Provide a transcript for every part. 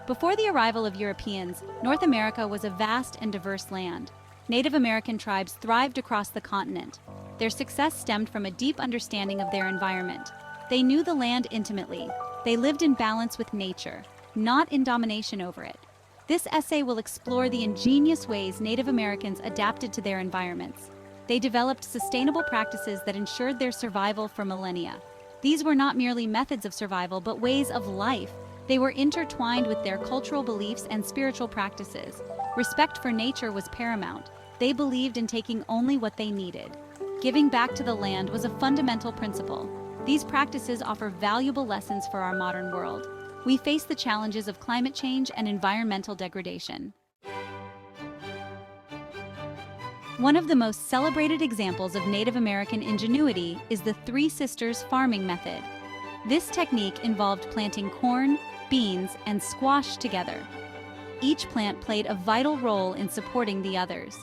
Before the arrival of Europeans, North America was a vast and diverse land. Native American tribes thrived across the continent. Their success stemmed from a deep understanding of their environment. They knew the land intimately. They lived in balance with nature, not in domination over it. This essay will explore the ingenious ways Native Americans adapted to their environments. They developed sustainable practices that ensured their survival for millennia. These were not merely methods of survival, but ways of life. They were intertwined with their cultural beliefs and spiritual practices. Respect for nature was paramount. They believed in taking only what they needed. Giving back to the land was a fundamental principle. These practices offer valuable lessons for our modern world. We face the challenges of climate change and environmental degradation. One of the most celebrated examples of Native American ingenuity is the Three Sisters farming method. This technique involved planting corn, beans, and squash together. Each plant played a vital role in supporting the others.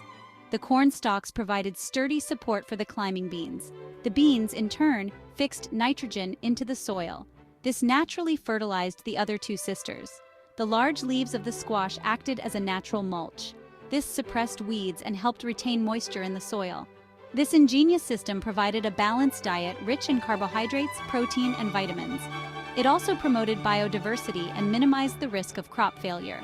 The corn stalks provided sturdy support for the climbing beans. The beans, in turn, fixed nitrogen into the soil. This naturally fertilized the other two sisters. The large leaves of the squash acted as a natural mulch. This suppressed weeds and helped retain moisture in the soil. This ingenious system provided a balanced diet rich in carbohydrates, protein, and vitamins. It also promoted biodiversity and minimized the risk of crop failure.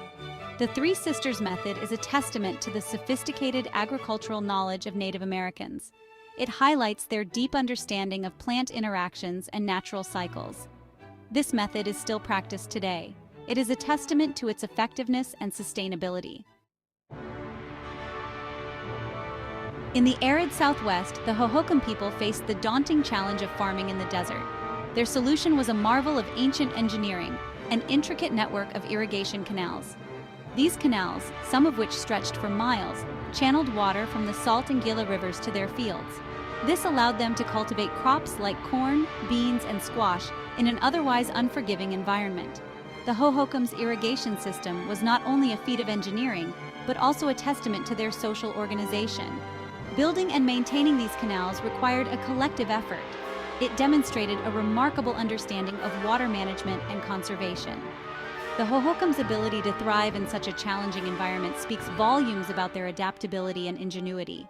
The Three Sisters method is a testament to the sophisticated agricultural knowledge of Native Americans. It highlights their deep understanding of plant interactions and natural cycles. This method is still practiced today. It is a testament to its effectiveness and sustainability. In the arid Southwest, the Hohokam people faced the daunting challenge of farming in the desert. Their solution was a marvel of ancient engineering, an intricate network of irrigation canals. These canals, some of which stretched for miles, channeled water from the Salt and Gila rivers to their fields. This allowed them to cultivate crops like corn, beans, and squash in an otherwise unforgiving environment. The Hohokam's irrigation system was not only a feat of engineering, but also a testament to their social organization. Building and maintaining these canals required a collective effort. It demonstrated a remarkable understanding of water management and conservation. The Hohokam's ability to thrive in such a challenging environment speaks volumes about their adaptability and ingenuity.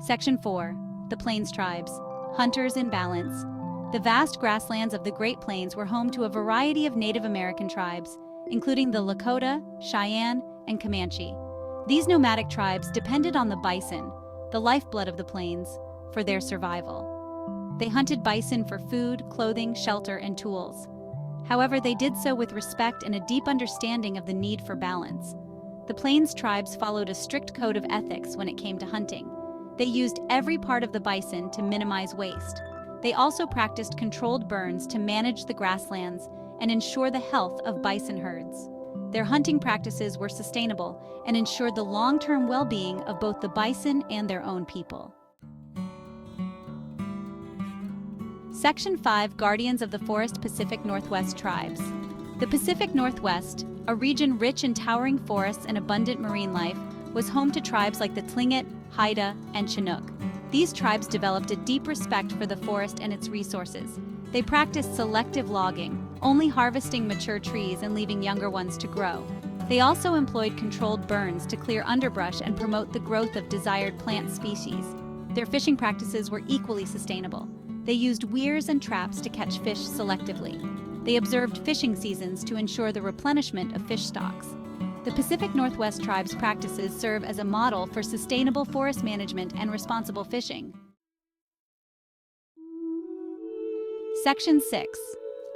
Section 4. The Plains Tribes. Hunters in balance. The vast grasslands of the Great Plains were home to a variety of Native American tribes, including the Lakota, Cheyenne, and Comanche. These nomadic tribes depended on the bison, the lifeblood of the plains, for their survival. They hunted bison for food, clothing, shelter, and tools. However, they did so with respect and a deep understanding of the need for balance. The Plains tribes followed a strict code of ethics when it came to hunting. They used every part of the bison to minimize waste. They also practiced controlled burns to manage the grasslands and ensure the health of bison herds. Their hunting practices were sustainable and ensured the long-term well-being of both the bison and their own people. Section 5. Guardians of the Forest Pacific Northwest Tribes. The Pacific Northwest, a region rich in towering forests and abundant marine life, was home to tribes like the Tlingit, Haida, and Chinook. These tribes developed a deep respect for the forest and its resources. They practiced selective logging, only harvesting mature trees and leaving younger ones to grow. They also employed controlled burns to clear underbrush and promote the growth of desired plant species. Their fishing practices were equally sustainable. They used weirs and traps to catch fish selectively. They observed fishing seasons to ensure the replenishment of fish stocks. The Pacific Northwest tribes' practices serve as a model for sustainable forest management and responsible fishing. Section 6.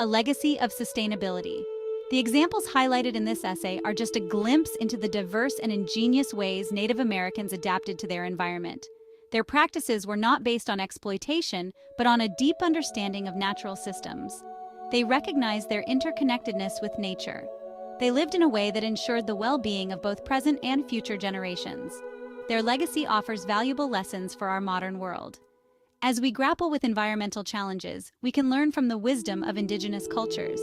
A Legacy of Sustainability. The examples highlighted in this essay are just a glimpse into the diverse and ingenious ways Native Americans adapted to their environment. Their practices were not based on exploitation, but on a deep understanding of natural systems. They recognized their interconnectedness with nature. They lived in a way that ensured the well-being of both present and future generations. Their legacy offers valuable lessons for our modern world. As we grapple with environmental challenges, we can learn from the wisdom of indigenous cultures.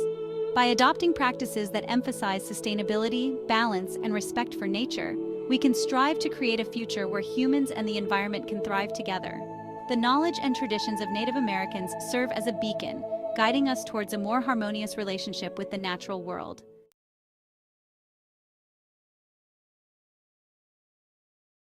By adopting practices that emphasize sustainability, balance, and respect for nature, we can strive to create a future where humans and the environment can thrive together. The knowledge and traditions of Native Americans serve as a beacon, guiding us towards a more harmonious relationship with the natural world.